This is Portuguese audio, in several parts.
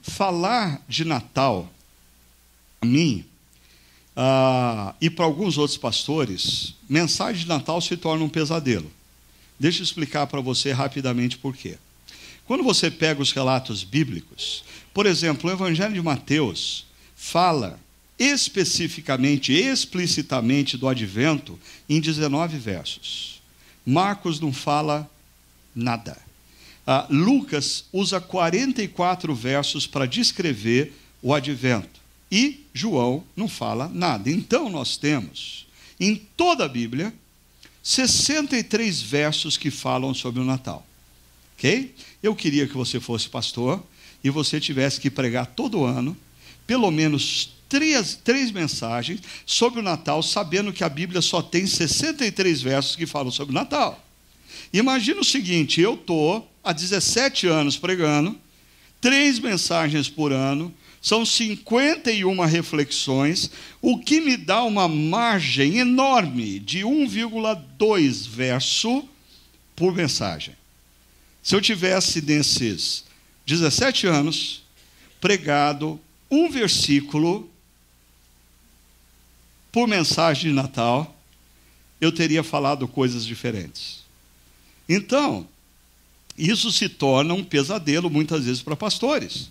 Falar de Natal, a mim, e para alguns outros pastores, mensagem de Natal se torna um pesadelo. Deixa eu explicar para você rapidamente por quê. Quando você pega os relatos bíblicos, por exemplo, o Evangelho de Mateus fala especificamente, explicitamente do advento em 19 versos. Marcos não fala nada. Lucas usa 44 versos para descrever o advento. E João não fala nada. Então nós temos, em toda a Bíblia, 63 versos que falam sobre o Natal. Ok? Eu queria que você fosse pastor e você tivesse que pregar todo ano, pelo menos três mensagens sobre o Natal, sabendo que a Bíblia só tem 63 versos que falam sobre o Natal. Imagina o seguinte, eu estou há 17 anos pregando, 3 mensagens por ano, são 51 reflexões, o que me dá uma margem enorme de 1,2 verso por mensagem. Se eu tivesse, nesses 17 anos, pregado um versículo por mensagem de Natal, eu teria falado coisas diferentes. Então, isso se torna um pesadelo muitas vezes para pastores,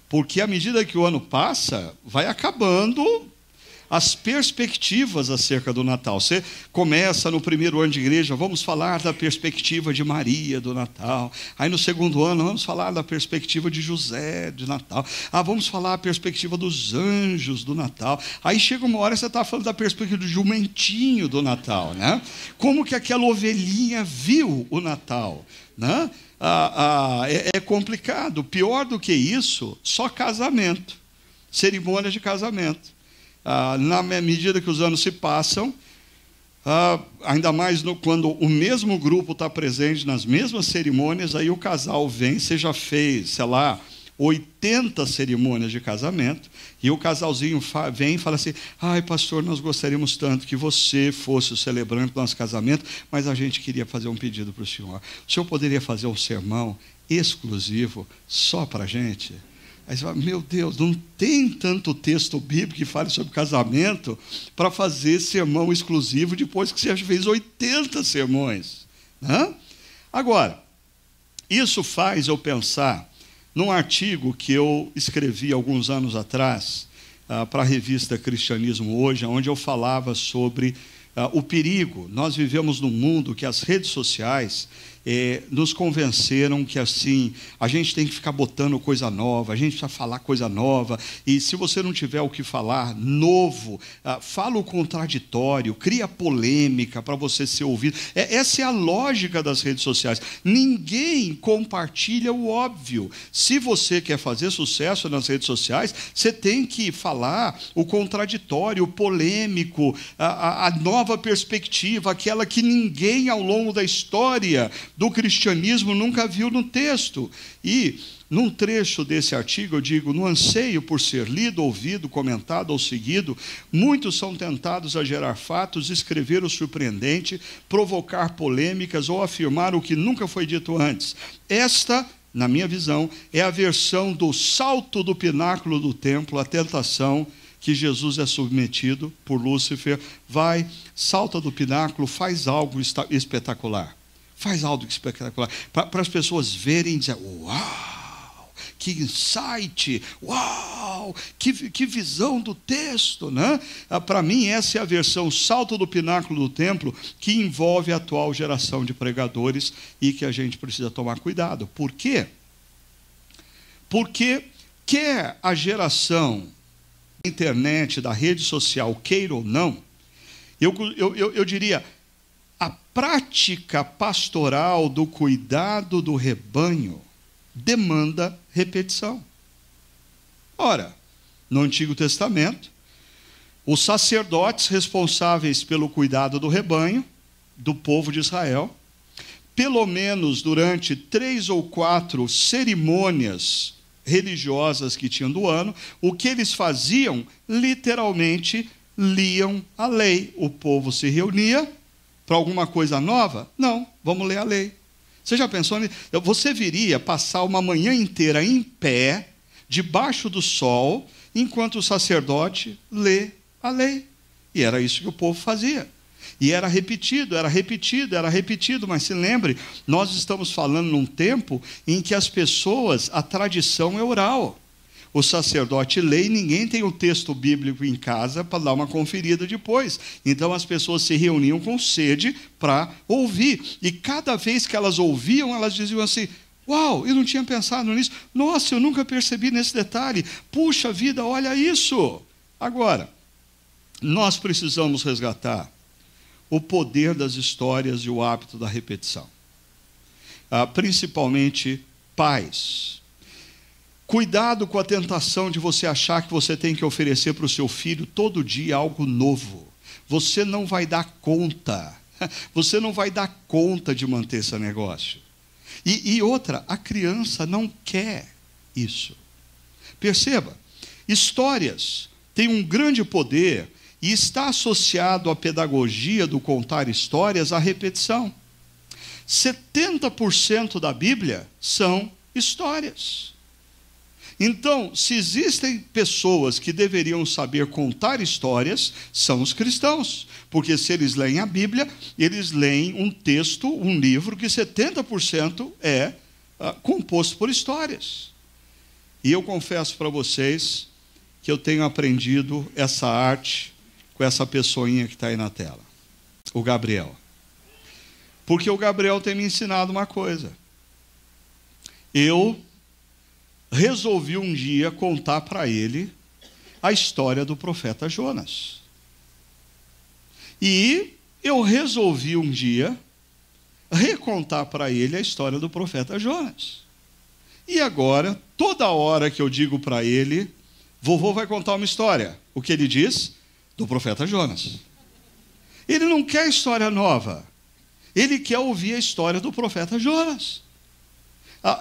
porque à medida que o ano passa, vai acabando as perspectivas acerca do Natal. Você começa no primeiro ano de igreja, vamos falar da perspectiva de Maria do Natal. Aí no segundo ano, vamos falar da perspectiva de José de Natal. Vamos falar a perspectiva dos anjos do Natal. Aí chega uma hora, você está falando da perspectiva do jumentinho do Natal, né? Como que aquela ovelhinha viu o Natal, né? É complicado. Pior do que isso, só casamento, cerimônia de casamento. Na medida que os anos se passam, ainda mais quando o mesmo grupo está presente nas mesmas cerimônias, aí o casal vem, você já fez, sei lá, 80 cerimônias de casamento, e o casalzinho vem e fala assim, pastor, nós gostaríamos tanto que você fosse o celebrante do nosso casamento, mas a gente queria fazer um pedido para o senhor. O senhor poderia fazer um sermão exclusivo só para a gente? Aí você fala, meu Deus, não tem tanto texto bíblico que fale sobre casamento para fazer sermão exclusivo depois que você já fez 80 sermões. Agora, isso faz eu pensar num artigo que eu escrevi alguns anos atrás para a revista Cristianismo Hoje, onde eu falava sobre o perigo. Nós vivemos num mundo que as redes sociais nos convenceram que assim, a gente tem que ficar botando coisa nova, a gente precisa falar coisa nova, e se você não tiver o que falar novo, fala o contraditório, cria polêmica para você ser ouvido. Essa é a lógica das redes sociais. Ninguém compartilha o óbvio. Se você quer fazer sucesso nas redes sociais, você tem que falar o contraditório, o polêmico, a nova perspectiva, aquela que ninguém ao longo da história do cristianismo nunca viu no texto. E num trecho desse artigo eu digo, no anseio por ser lido, ouvido, comentado ou seguido, muitos são tentados a gerar fatos, escrever o surpreendente, provocar polêmicas ou afirmar o que nunca foi dito antes. Esta, na minha visão, é a versão do salto do pináculo do templo, a tentação que Jesus é submetido por Lúcifer. Vai, salta do pináculo, faz algo espetacular. Faz algo espetacular, para as pessoas verem e dizer, uau, que insight, uau, que visão do texto, né? Para mim, essa é a versão salto do pináculo do templo, que envolve a atual geração de pregadores e que a gente precisa tomar cuidado. Por quê? Porque quer a geração da internet, da rede social, queira ou não, eu diria, a prática pastoral do cuidado do rebanho demanda repetição. Ora, no Antigo Testamento, os sacerdotes responsáveis pelo cuidado do rebanho, do povo de Israel, pelo menos durante 3 ou 4 cerimônias religiosas que tinham do ano, o que eles faziam, literalmente, liam a lei. O povo se reunia para alguma coisa nova? Não, vamos ler a lei. Você já pensou nisso? Você viria passar uma manhã inteira em pé, debaixo do sol, enquanto o sacerdote lê a lei. E era isso que o povo fazia. E era repetido, era repetido, era repetido. Mas se lembre, nós estamos falando num tempo em que as pessoas, a tradição é oral. O sacerdote lê e ninguém tem o texto bíblico em casa para dar uma conferida depois. Então as pessoas se reuniam com sede para ouvir. E cada vez que elas ouviam, elas diziam assim: uau, eu não tinha pensado nisso. Nossa, eu nunca percebi nesse detalhe. Puxa vida, olha isso. Agora, nós precisamos resgatar o poder das histórias e o hábito da repetição. Principalmente pais. Cuidado com a tentação de você achar que você tem que oferecer para o seu filho todo dia algo novo. Você não vai dar conta. Você não vai dar conta de manter esse negócio. E outra, a criança não quer isso. Perceba, histórias têm um grande poder e está associado à pedagogia do contar histórias à repetição. 70% da Bíblia são histórias. Então, se existem pessoas que deveriam saber contar histórias, são os cristãos. Porque se eles leem a Bíblia, eles leem um texto, um livro que 70% é composto por histórias. E eu confesso para vocês que eu tenho aprendido essa arte com essa pessoinha que está aí na tela, o Gabriel. Porque o Gabriel tem me ensinado uma coisa. Eu resolvi um dia contar para ele a história do profeta Jonas. E eu resolvi um dia recontar para ele a história do profeta Jonas. E agora, toda hora que eu digo para ele, vovô vai contar uma história. O que ele diz? Do profeta Jonas. Ele não quer história nova. Ele quer ouvir a história do profeta Jonas.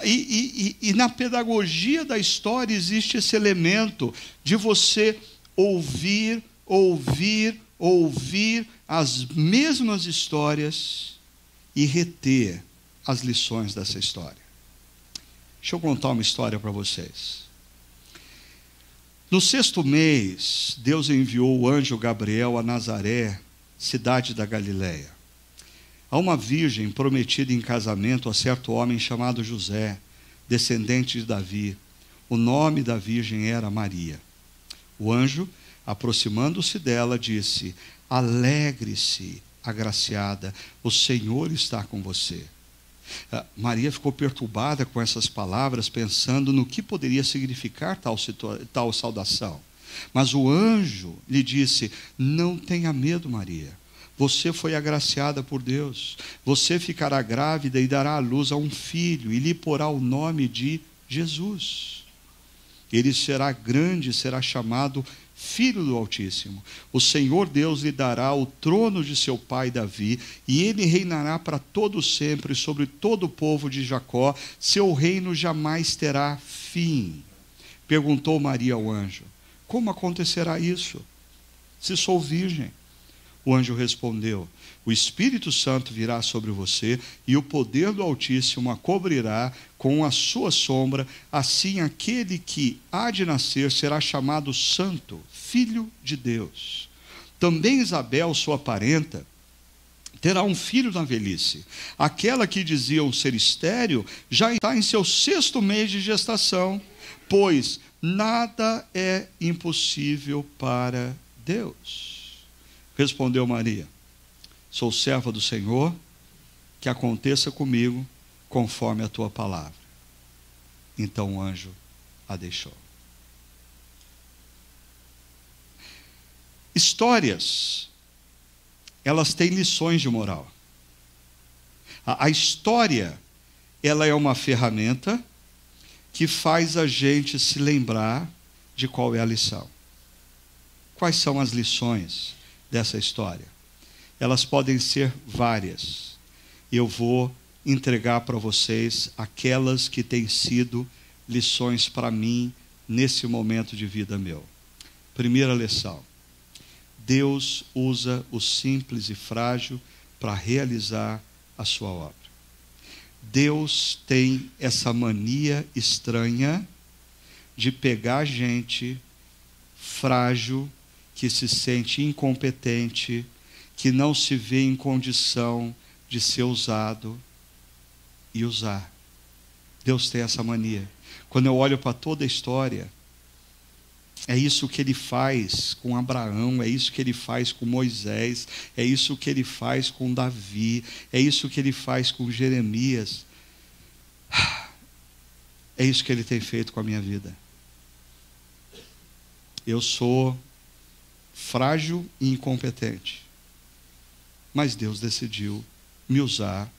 E na pedagogia da história existe esse elemento de você ouvir as mesmas histórias e reter as lições dessa história. Deixa eu contar uma história para vocês. No 6º mês, Deus enviou o anjo Gabriel a Nazaré, cidade da Galileia, a uma virgem prometida em casamento a certo homem chamado José, descendente de Davi. O nome da virgem era Maria. O anjo, aproximando-se dela, disse: alegre-se, agraciada, o Senhor está com você. Maria ficou perturbada com essas palavras, pensando no que poderia significar tal saudação. Mas o anjo lhe disse: não tenha medo, Maria. Você foi agraciada por Deus. Você ficará grávida e dará à luz a um filho, e lhe porá o nome de Jesus. Ele será grande e será chamado Filho do Altíssimo. O Senhor Deus lhe dará o trono de seu pai Davi, e ele reinará para todo sempre sobre todo o povo de Jacó. Seu reino jamais terá fim. Perguntou Maria ao anjo: como acontecerá isso, se sou virgem? O anjo respondeu: o Espírito Santo virá sobre você, e o poder do Altíssimo a cobrirá com a sua sombra. Assim, aquele que há de nascer será chamado Santo, Filho de Deus. Também Isabel, sua parenta, terá um filho na velhice. Aquela que diziam ser estéril já está em seu 6º mês de gestação, pois nada é impossível para Deus. Respondeu Maria: sou serva do Senhor, que aconteça comigo conforme a tua palavra. Então o anjo a deixou. Histórias, elas têm lições de moral. A história, ela é uma ferramenta que faz a gente se lembrar de qual é a lição. Quais são as lições dessa história? Elas podem ser várias. Eu vou entregar para vocês aquelas que têm sido lições para mim nesse momento de vida meu. Primeira lição: Deus usa o simples e frágil para realizar a sua obra. Deus tem essa mania estranha de pegar gente frágil, que se sente incompetente, que não se vê em condição de ser usado e usar. Deus tem essa mania. Quando eu olho para toda a história, é isso que ele faz com Abraão, é isso que ele faz com Moisés, é isso que ele faz com Davi, é isso que ele faz com Jeremias. É isso que ele tem feito com a minha vida. Eu sou frágil e incompetente, mas Deus decidiu me usar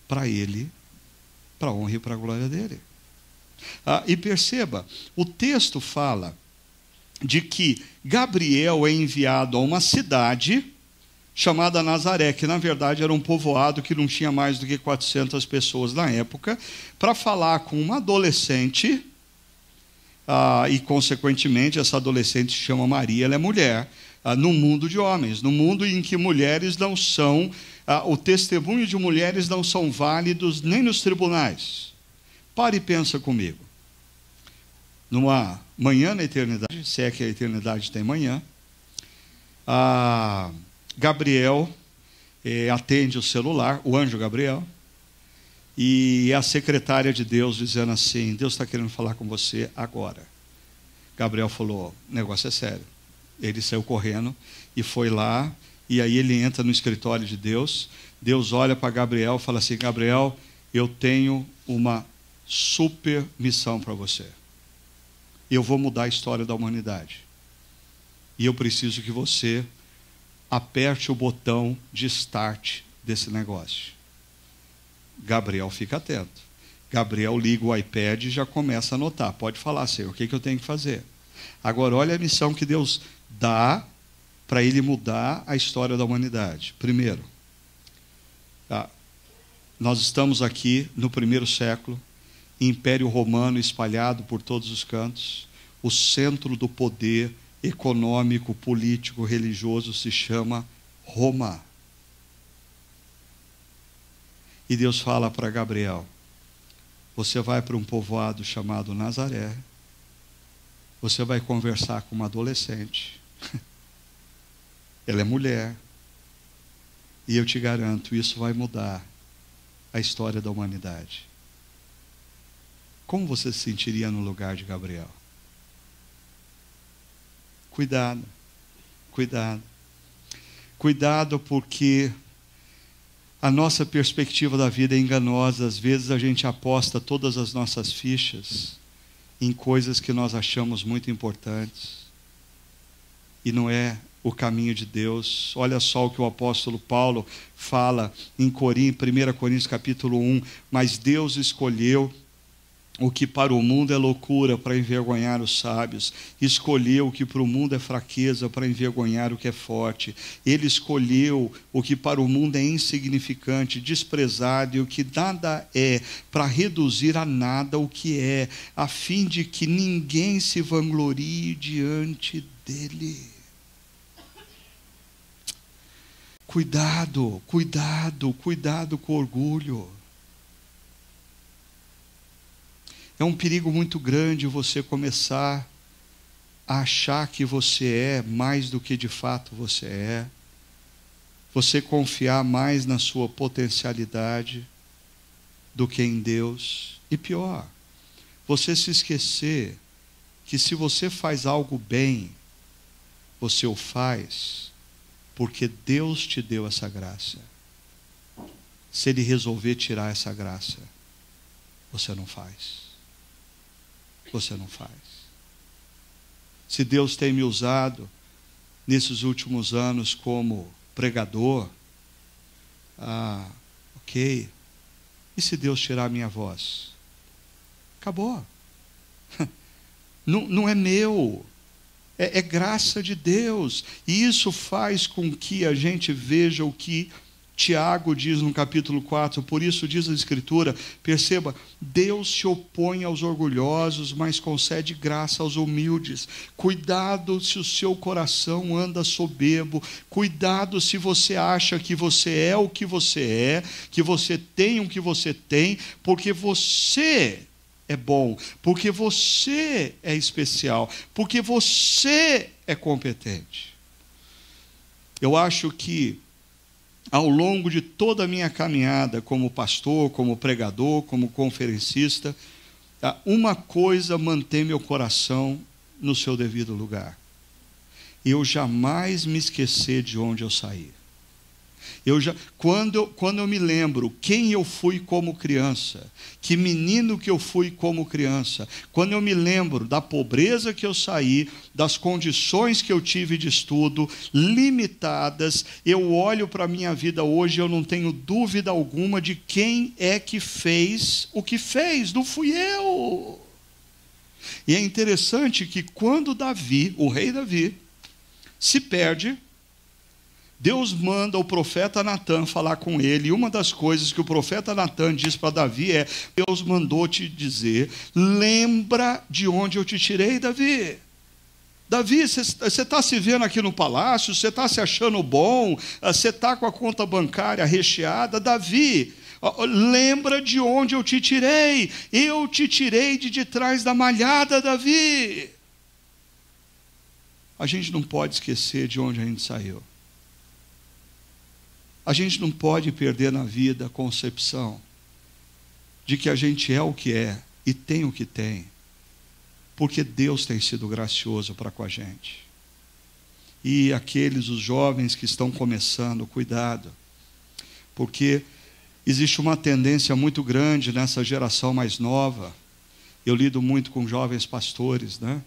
para Ele, para a honra e para a glória dEle. E perceba, o texto fala de que Gabriel é enviado a uma cidade chamada Nazaré, que na verdade era um povoado que não tinha mais do que 400 pessoas na época, para falar com uma adolescente, e consequentemente essa adolescente se chama Maria, ela é mulher, no mundo de homens, no mundo em que mulheres não são, o testemunho de mulheres não são válidos nem nos tribunais. Pare e pensa comigo. Numa manhã na eternidade, se é que a eternidade tem manhã, Gabriel atende o celular, o anjo Gabriel, e a secretária de Deus dizendo assim: Deus está querendo falar com você agora. Gabriel falou: o negócio é sério. Ele saiu correndo e foi lá, e aí ele entra no escritório de Deus. Deus olha para Gabriel e fala assim: Gabriel, eu tenho uma super missão para você. Eu vou mudar a história da humanidade. E eu preciso que você aperte o botão de start desse negócio. Gabriel fica atento. Gabriel liga o iPad e já começa a anotar. Pode falar, Senhor, o que eu tenho que fazer? Agora, olha a missão que Deus dá para Ele mudar a história da humanidade. Primeiro, nós estamos aqui no 1º século, Império Romano espalhado por todos os cantos, o centro do poder econômico, político, religioso se chama Roma. E Deus fala para Gabriel: você vai para um povoado chamado Nazaré, você vai conversar com uma adolescente, ela é mulher, e eu te garanto, isso vai mudar a história da humanidade. Como você se sentiria no lugar de Gabriel? Cuidado, cuidado. Cuidado, porque a nossa perspectiva da vida é enganosa. Às vezes a gente aposta todas as nossas fichas em coisas que nós achamos muito importantes. E não é o caminho de Deus. Olha só o que o apóstolo Paulo fala em 1 Coríntios capítulo 1. Mas Deus escolheu o que para o mundo é loucura para envergonhar os sábios. Escolheu o que para o mundo é fraqueza para envergonhar o que é forte. Ele escolheu o que para o mundo é insignificante, desprezado e o que nada é, para reduzir a nada o que é, a fim de que ninguém se vanglorie diante dele. Cuidado, cuidado, cuidado com o orgulho. É um perigo muito grande você começar a achar que você é mais do que de fato você é. Você confiar mais na sua potencialidade do que em Deus. E pior, você se esquecer que se você faz algo bem, você o faz porque Deus te deu essa graça. Se Ele resolver tirar essa graça, você não faz. Você não faz. Se Deus tem me usado nesses últimos anos como pregador, ok. E se Deus tirar a minha voz? Acabou. Não é meu. É graça de Deus. E isso faz com que a gente veja o que Tiago diz no capítulo 4, por isso diz a Escritura, perceba, Deus se opõe aos orgulhosos, mas concede graça aos humildes. Cuidado se o seu coração anda soberbo, cuidado se você acha que você é o que você é, que você tem o que você tem, porque você é bom, porque você é especial, porque você é competente. Eu acho que, ao longo de toda a minha caminhada como pastor, como pregador, como conferencista, uma coisa mantém meu coração no seu devido lugar: eu jamais me esquecer de onde eu saí. Quando eu me lembro quem eu fui como criança, que menino que eu fui como criança, quando eu me lembro da pobreza que eu saí, das condições que eu tive de estudo, limitadas, eu olho para a minha vida hoje e eu não tenho dúvida alguma de quem é que fez o que fez, não fui eu. E é interessante que quando Davi, o rei Davi, se perde, Deus manda o profeta Natã falar com ele, e uma das coisas que o profeta Natã diz para Davi é: Deus mandou te dizer, lembra de onde eu te tirei, Davi. Davi, você está se vendo aqui no palácio, você está se achando bom, você está com a conta bancária recheada. Davi, lembra de onde eu te tirei de trás da malhada, Davi. A gente não pode esquecer de onde a gente saiu. A gente não pode perder na vida a concepção de que a gente é o que é e tem o que tem, porque Deus tem sido gracioso para com a gente. E os jovens que estão começando, cuidado, porque existe uma tendência muito grande nessa geração mais nova. Eu lido muito com jovens pastores, né?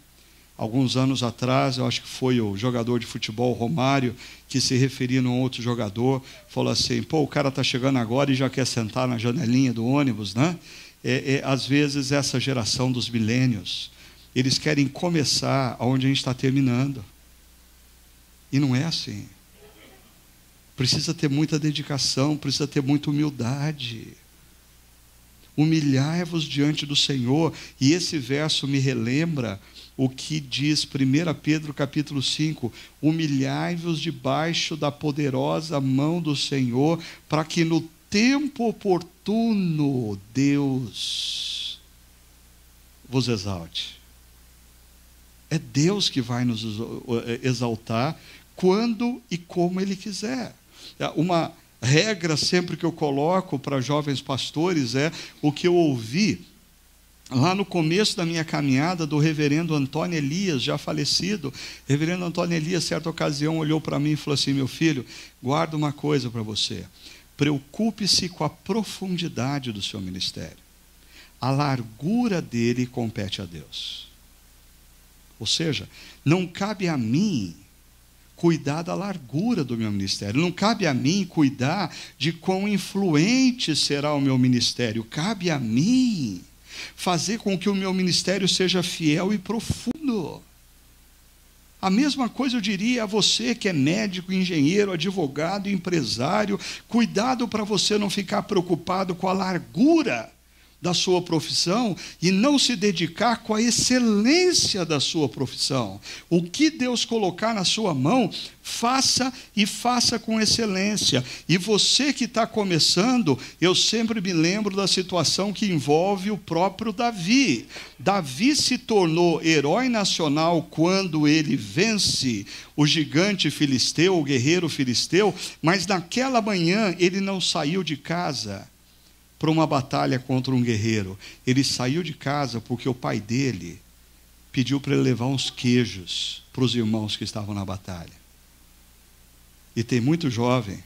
Alguns anos atrás, eu acho que foi o jogador de futebol, Romário, que se referia a um outro jogador, falou assim: pô, o cara está chegando agora e já quer sentar na janelinha do ônibus, né? Às vezes essa geração dos milênios, eles querem começar onde a gente está terminando. E não é assim. Precisa ter muita dedicação, precisa ter muita humildade. Humilhai-vos diante do Senhor. E esse verso me relembra o que diz 1 Pedro capítulo 5, humilhai-vos debaixo da poderosa mão do Senhor, para que no tempo oportuno Deus vos exalte. É Deus que vai nos exaltar quando e como Ele quiser. Uma regra sempre que eu coloco para jovens pastores é o que eu ouvi lá no começo da minha caminhada do reverendo Antônio Elias, já falecido. Reverendo Antônio Elias, certa ocasião, olhou para mim e falou assim: meu filho, guarda uma coisa para você, preocupe-se com a profundidade do seu ministério, a largura dele compete a Deus. Ou seja, não cabe a mim cuidar da largura do meu ministério, não cabe a mim cuidar de quão influente será o meu ministério, cabe a mim fazer com que o meu ministério seja fiel e profundo. A mesma coisa eu diria a você que é médico, engenheiro, advogado, empresário: cuidado para você não ficar preocupado com a largura da sua profissão e não se dedicar com a excelência da sua profissão. O que Deus colocar na sua mão, faça e faça com excelência. E você que está começando, eu sempre me lembro da situação que envolve o próprio Davi. Davi se tornou herói nacional quando ele vence o gigante filisteu, o guerreiro filisteu, mas naquela manhã ele não saiu de casa para uma batalha contra um guerreiro. Ele saiu de casa porque o pai dele pediu para ele levar uns queijos para os irmãos que estavam na batalha. E tem muito jovem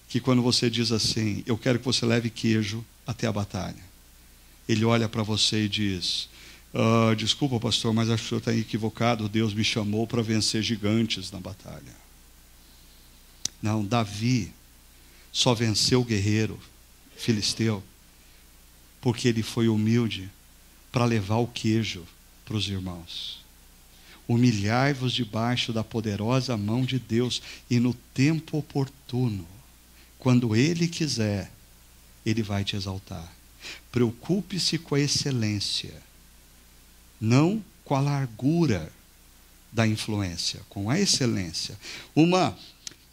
que, quando você diz assim: eu quero que você leve queijo até a batalha, ele olha para você e diz: desculpa, pastor, mas acho que o senhor está equivocado, Deus me chamou para vencer gigantes na batalha. Não, Davi só venceu o guerreiro filisteu porque ele foi humilde para levar o queijo para os irmãos. Humilhai-vos debaixo da poderosa mão de Deus, e no tempo oportuno, quando Ele quiser, Ele vai te exaltar. Preocupe-se com a excelência, não com a largura da influência, com a excelência.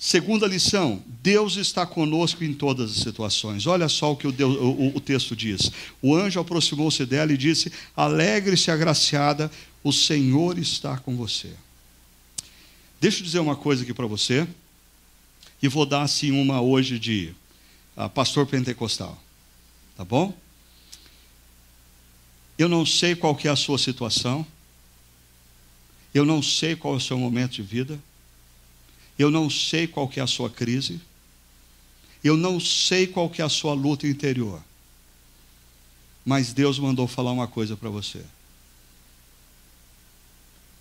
Segunda lição, Deus está conosco em todas as situações. Olha só o que o texto diz. O anjo aproximou-se dela e disse: alegre-se, agraciada, o Senhor está com você. Deixa eu dizer uma coisa aqui para você, e vou dar assim uma hoje de pastor pentecostal, tá bom? Eu não sei qual que é a sua situação, eu não sei qual é o seu momento de vida, eu não sei qual que é a sua crise, eu não sei qual que é a sua luta interior, mas Deus mandou falar uma coisa para você.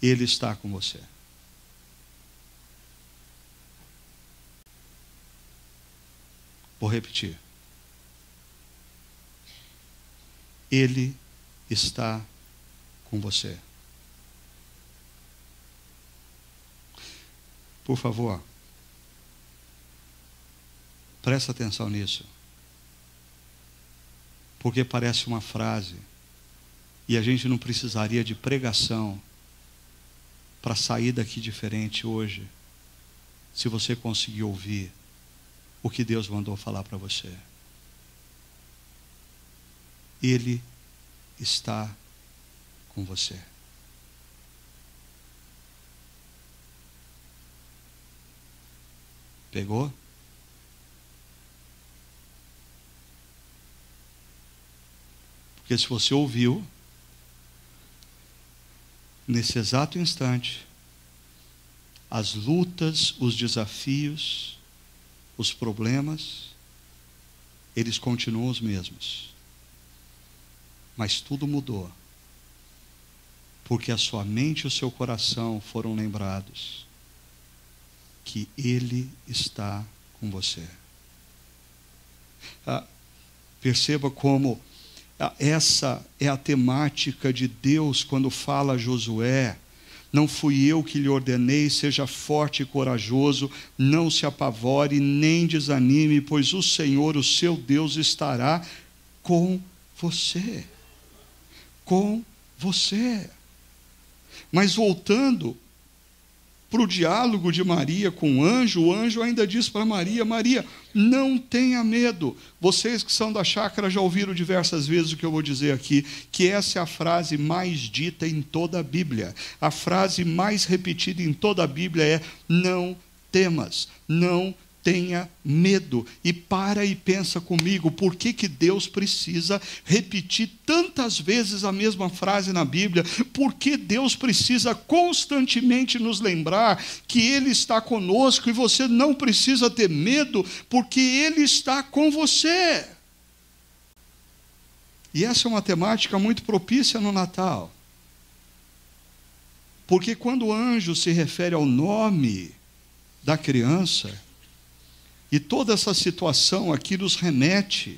Ele está com você. Vou repetir. Ele está com você. Por favor, presta atenção nisso. Porque parece uma frase, e a gente não precisaria de pregação para sair daqui diferente hoje, se você conseguir ouvir o que Deus mandou falar para você. Ele está com você. Pegou? Porque se você ouviu, nesse exato instante, as lutas, os desafios, os problemas, eles continuam os mesmos. Mas tudo mudou. Porque a sua mente e o seu coração foram lembrados que Ele está com você. Perceba como essa é a temática de Deus quando fala a Josué: não fui eu que lhe ordenei, seja forte e corajoso, não se apavore nem desanime, pois o Senhor, o seu Deus, estará com você. Com você. Mas voltando para o diálogo de Maria com o anjo ainda diz para Maria: Maria, não tenha medo. Vocês que são da chácara já ouviram diversas vezes o que eu vou dizer aqui, que essa é a frase mais dita em toda a Bíblia. A frase mais repetida em toda a Bíblia é: não temas, não tenha medo. E para e pensa comigo, por que Deus precisa repetir tantas vezes a mesma frase na Bíblia? Por que Deus precisa constantemente nos lembrar que Ele está conosco e você não precisa ter medo, porque Ele está com você? E essa é uma temática muito propícia no Natal. Porque quando o anjo se refere ao nome da criança, e toda essa situação aqui nos remete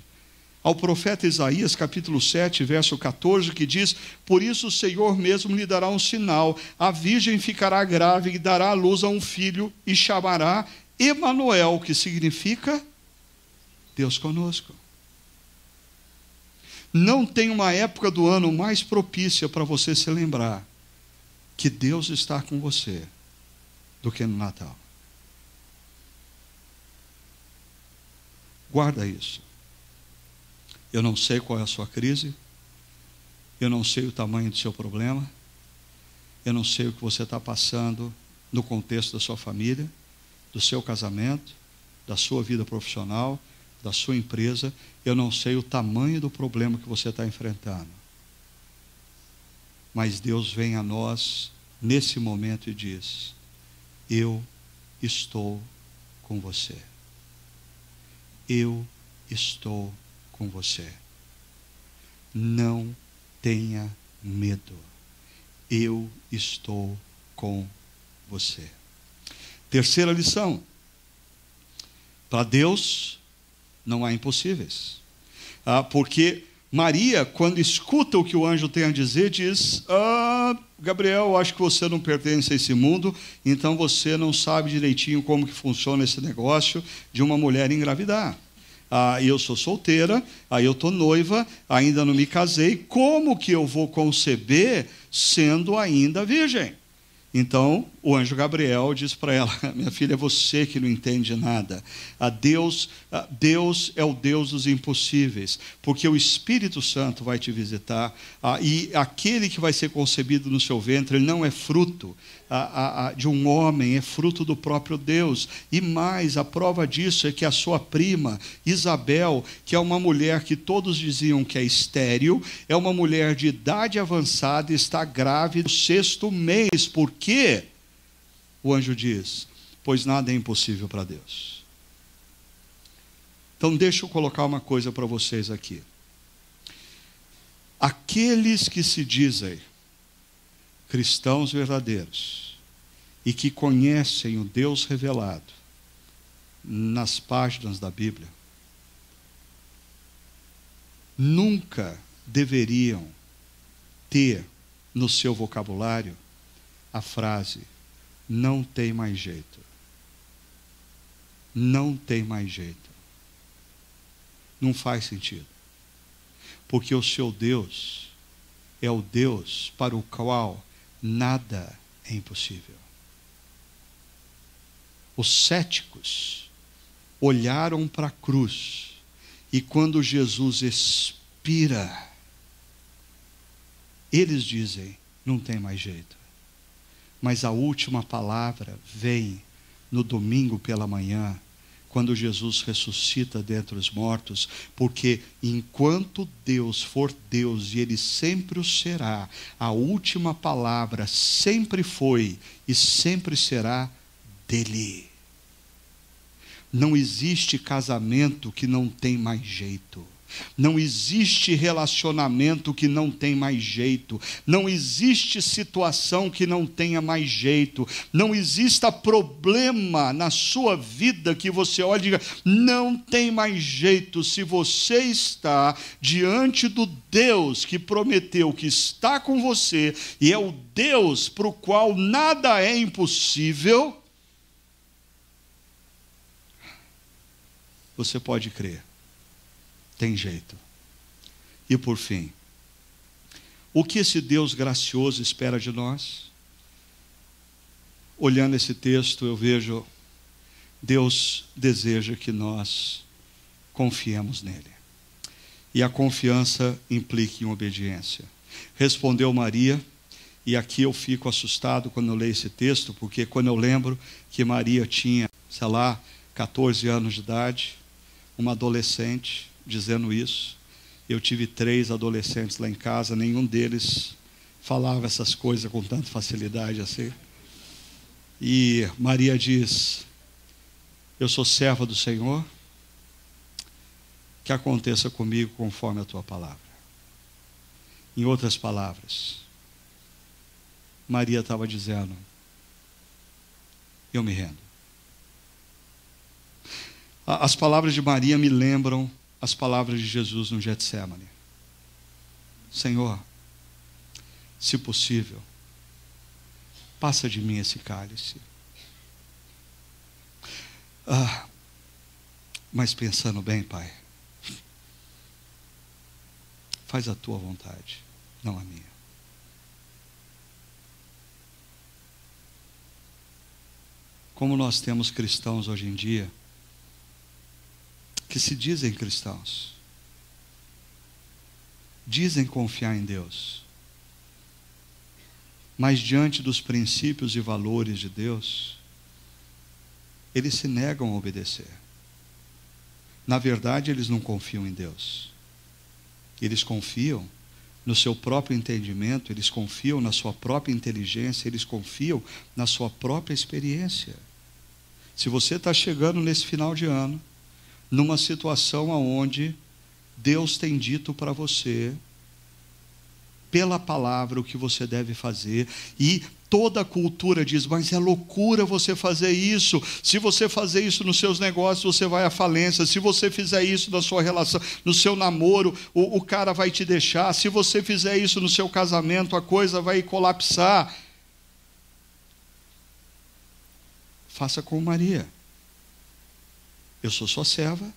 ao profeta Isaías, capítulo 7, verso 14, que diz: por isso o Senhor mesmo lhe dará um sinal, a virgem ficará grávida e dará à luz a um filho, e chamará Emanuel, que significa Deus conosco. Não tem uma época do ano mais propícia para você se lembrar que Deus está com você do que no Natal. Guarda isso. Eu não sei qual é a sua crise, eu não sei o tamanho do seu problema, eu não sei o que você está passando no contexto da sua família, do seu casamento, da sua vida profissional, da sua empresa, eu não sei o tamanho do problema que você está enfrentando. Mas Deus vem a nós nesse momento e diz: eu estou com você. Eu estou com você. Não tenha medo. Eu estou com você. Terceira lição. Para Deus não há impossíveis. Porque Maria, quando escuta o que o anjo tem a dizer, diz: Gabriel, acho que você não pertence a esse mundo, então você não sabe direitinho como que funciona esse negócio de uma mulher engravidar. Eu sou solteira, eu estou noiva, ainda não me casei, como que eu vou conceber sendo ainda virgem? Então, o anjo Gabriel diz para ela: minha filha, é você que não entende nada. Deus é o Deus dos impossíveis, porque o Espírito Santo vai te visitar, e aquele que vai ser concebido no seu ventre, ele não é fruto de um homem, é fruto do próprio Deus. E mais, a prova disso é que a sua prima, Isabel, que é uma mulher que todos diziam que é estéril, é uma mulher de idade avançada e está grávida no 6º mês. Por quê? O anjo diz: pois nada é impossível para Deus. Então deixa eu colocar uma coisa para vocês aqui. Aqueles que se dizem cristãos verdadeiros e que conhecem o Deus revelado nas páginas da Bíblia, nunca deveriam ter no seu vocabulário a frase: não tem mais jeito. Não tem mais jeito. Não faz sentido. Porque o seu Deus é o Deus para o qual nada é impossível. Os céticos olharam para a cruz, e quando Jesus expira, eles dizem: não tem mais jeito. Mas a última palavra vem no domingo pela manhã, quando Jesus ressuscita dentre os mortos, porque enquanto Deus for Deus, e Ele sempre o será, a última palavra sempre foi e sempre será dele. Não existe casamento que não tem mais jeito. Não existe relacionamento que não tem mais jeito. Não existe situação que não tenha mais jeito. Não exista problema na sua vida que você olhe e diga: não tem mais jeito. Se você está diante do Deus que prometeu que está com você, e é o Deus para o qual nada é impossível, você pode crer. Tem jeito. E por fim, o que esse Deus gracioso espera de nós? Olhando esse texto, eu vejo: Deus deseja que nós confiemos nele. E a confiança implica em obediência. Respondeu Maria, e aqui eu fico assustado quando eu leio esse texto, porque quando eu lembro que Maria tinha, 14 anos de idade, uma adolescente dizendo isso. Eu tive 3 adolescentes lá em casa, nenhum deles falava essas coisas com tanta facilidade assim. E Maria diz: eu sou serva do Senhor, que aconteça comigo conforme a tua palavra. Em outras palavras, Maria estava dizendo: eu me rendo. As palavras de Maria me lembram as palavras de Jesus no Getsemane: Senhor, se possível, passa de mim esse cálice. Mas pensando bem, Pai, faz a tua vontade, não a minha. Como nós temos cristãos hoje em dia que se dizem cristãos, dizem confiar em Deus, mas diante dos princípios e valores de Deus, eles se negam a obedecer. Na verdade, eles não confiam em Deus. Eles confiam no seu próprio entendimento, eles confiam na sua própria inteligência, eles confiam na sua própria experiência. Se você está chegando nesse final de ano, numa situação onde Deus tem dito para você, pela palavra, o que você deve fazer, e toda a cultura diz: mas é loucura você fazer isso. Se você fazer isso nos seus negócios, você vai à falência. Se você fizer isso na sua relação, no seu namoro, o cara vai te deixar. Se você fizer isso no seu casamento, a coisa vai colapsar. Faça como Maria: eu sou sua serva,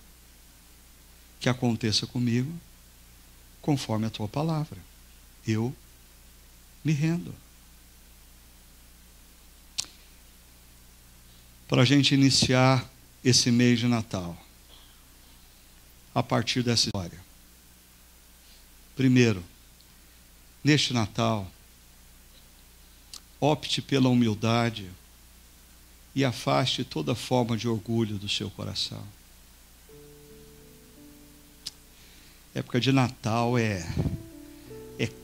que aconteça comigo conforme a tua palavra. Eu me rendo. para a gente iniciar esse mês de Natal, a partir dessa história. Primeiro, neste Natal, opte pela humildade e afaste toda forma de orgulho do seu coração. Época de Natal é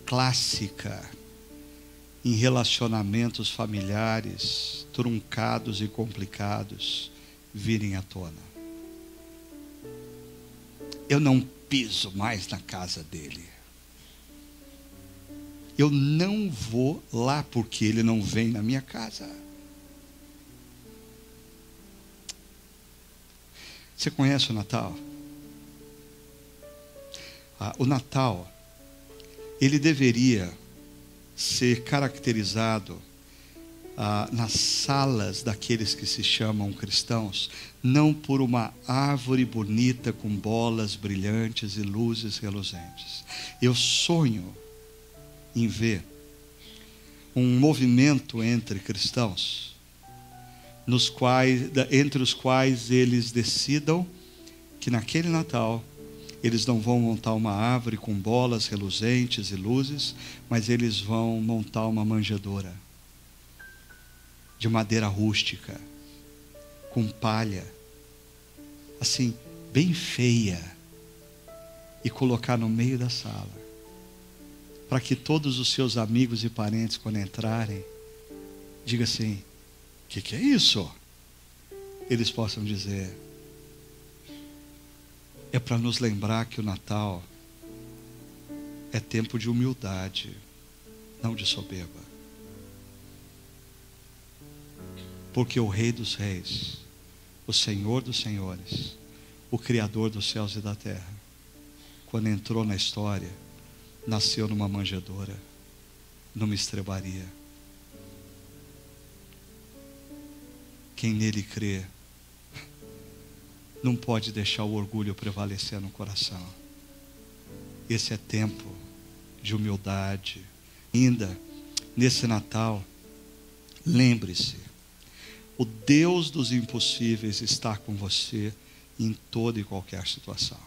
clássica em relacionamentos familiares truncados e complicados virem à tona. Eu não piso mais na casa dele. Eu não vou lá porque ele não vem na minha casa. Você conhece o Natal? O Natal, ele deveria ser caracterizado nas salas daqueles que se chamam cristãos, não por uma árvore bonita com bolas brilhantes e luzes reluzentes. Eu sonho em ver um movimento entre cristãos, entre os quais eles decidam que naquele Natal eles não vão montar uma árvore com bolas reluzentes e luzes, mas eles vão montar uma manjedoura de madeira rústica, com palha, assim, bem feia, e colocar no meio da sala, para que todos os seus amigos e parentes, quando entrarem, digam assim: o que é isso? Eles possam dizer: é para nos lembrar que o Natal é tempo de humildade, não de soberba. Porque o Rei dos Reis, o Senhor dos Senhores, o Criador dos céus e da terra, quando entrou na história, nasceu numa manjedoura, numa estrebaria. Quem nele crê não pode deixar o orgulho prevalecer no coração. Esse é tempo de humildade. Ainda nesse Natal, lembre-se, o Deus dos impossíveis está com você em toda e qualquer situação.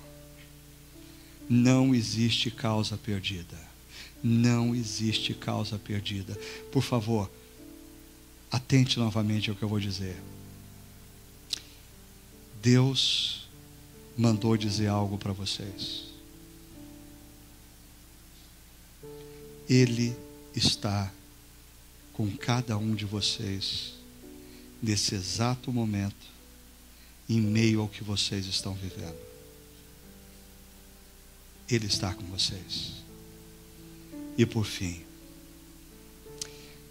Não existe causa perdida. Não existe causa perdida. Por favor, atente novamente ao que eu vou dizer. Deus mandou dizer algo para vocês. Ele está com cada um de vocês nesse exato momento, em meio ao que vocês estão vivendo. Ele está com vocês. E por fim,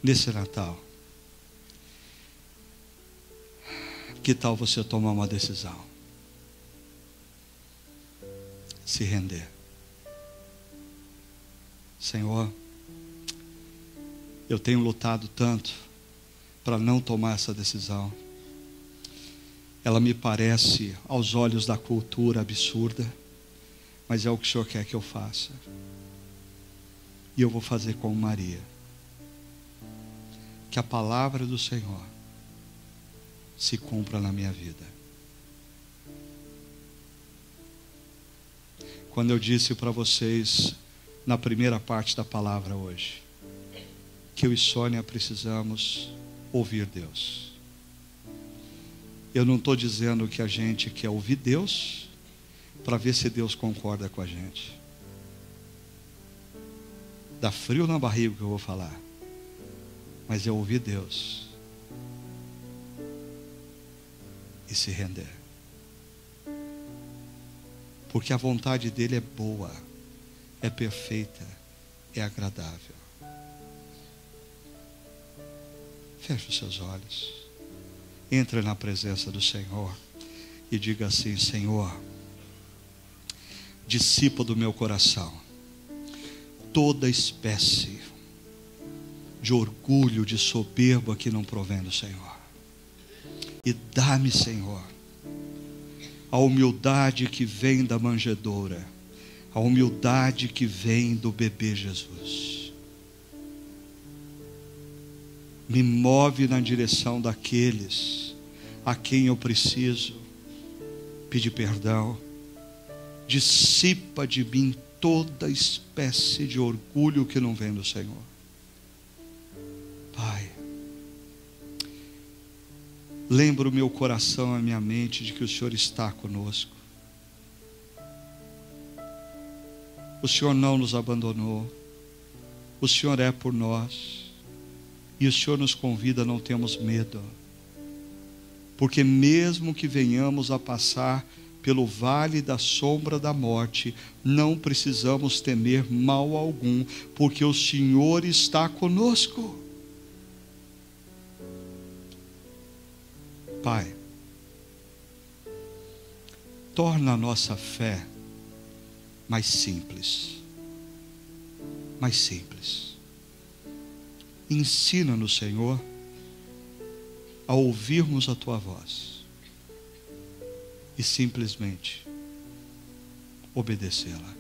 nesse Natal, que tal você tomar uma decisão? Se render. Senhor, eu tenho lutado tanto para não tomar essa decisão. Ela me parece, aos olhos da cultura, absurda, mas é o que o Senhor quer que eu faça. E eu vou fazer como Maria. Que a palavra do Senhor se cumpra na minha vida. Quando eu disse para vocês, na primeira parte da palavra hoje, que eu e Sônia precisamos ouvir Deus. Eu não estou dizendo que a gente quer ouvir Deus para ver se Deus concorda com a gente. Dá frio na barriga o que eu vou falar, mas é ouvir Deus e se render, porque a vontade dele é boa, é perfeita, é agradável. Feche os seus olhos, entre na presença do Senhor e diga assim: Senhor, dissipa do meu coração toda espécie de orgulho, de soberba que não provém do Senhor. E dá-me, Senhor, a humildade que vem da manjedoura, a humildade que vem do bebê Jesus. Me move na direção daqueles a quem eu preciso pedir perdão. Dissipa de mim toda espécie de orgulho que não vem do Senhor. Pai, lembra o meu coração, a minha mente de que o Senhor está conosco. O Senhor não nos abandonou. O Senhor é por nós. E o Senhor nos convida a não termos medo. Porque mesmo que venhamos a passar pelo vale da sombra da morte, não precisamos temer mal algum, porque o Senhor está conosco. Pai, torna a nossa fé mais simples. Mais simples. Ensina-nos, Senhor, a ouvirmos a Tua voz e simplesmente obedecê-la.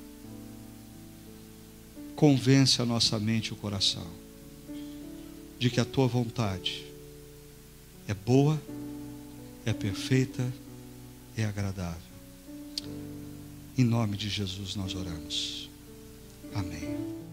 Convence a nossa mente e o coração de que a Tua vontade é boa, é perfeita, é agradável. Em nome de Jesus nós oramos. Amém.